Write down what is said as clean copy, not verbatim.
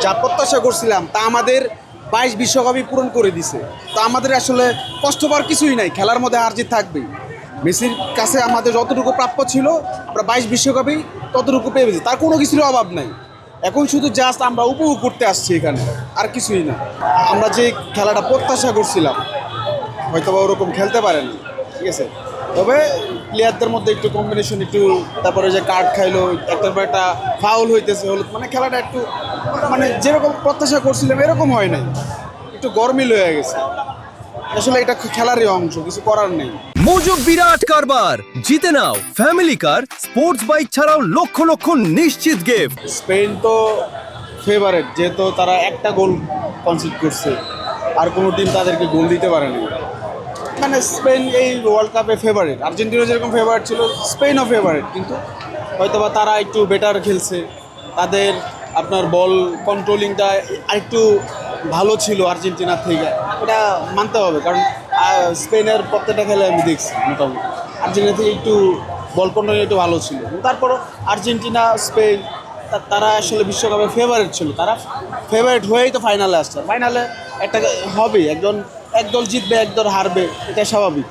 যা প্রত্যাশা করছিলাম তা আমাদের 22 বিশ্বকাপই পূরণ করে দিছে। তো আমাদের আসলে কষ্ট পাওয়ার কিছুই নাই, খেলার মধ্যে হার জিত থাকবেই। মেসির কাছে আমাদের যতটুকু প্রাপ্য ছিল আমরা 22 বিশ্বকাপেই ততটুকু পেয়ে গেছি, তার কোনো কিছুর অভাব নাই। এখন শুধু জাস্ট আমরা উপভোগ করতে আসছি এখানে, আর কিছুই না। আমরা যে খেলাটা প্রত্যাশা করছিলাম হয়তো বা ওরকম খেলতে পারেন, ঠিক আছে। তবে প্লেয়ারদের মধ্যে একটু কম্বিনেশন একটু, তারপরে যে কার্ড খাইলো একটার পর একটা ফাউল হইতেছে, হলুদ, মানে খেলাটা একটু মানে যেরকম প্রত্যাশা করছিলাম এরকম হয় নাই, একটু গরমিল হয়ে গেছে। আসলে এটা খেলারই অংশ, কিছু করার নেই। মজুক বিরাট কারবার, জিতে নাও ফ্যামিলি কার, স্পোর্টস বাইক ছাড়াও লক্ষ লক্ষ নিশ্চিত গিফট। স্পেন তো ফেভারেট, যেহেতু তারা একটা গোল কনসিড করছে, আর কোনো টিম তাদেরকে গোল দিতে পারেনি। মানে স্পেন এই ওয়ার্ল্ড কাপে ফেভারিট, আর্জেন্টিনা যেরকম ফেভারিট ছিল স্পেনও ফেভারিট, কিন্তু হয়তোবা তারা একটু বেটার খেলছে। তাদের আপনার বল কন্ট্রোলিংটা আরেকটু ভালো ছিল আর্জেন্টিনার থেকে, এটা মানতে হবে। কারণ স্পেনের প্রত্যেকটা খেলায় আমি দেখছি মোটামুটি আর্জেন্টিনা থেকে একটু বল কন্ট্রোলিং একটু ভালো ছিল। তারপরও আর্জেন্টিনা স্পেন তারা আসলে বিশ্বকাপের ফেভারিট ছিল, তারা ফেভারিট হয়েই তো ফাইনালে আসছে। ফাইনালে একটা হবে, একদল জিতবে একদল হারবে, এটা স্বাভাবিক।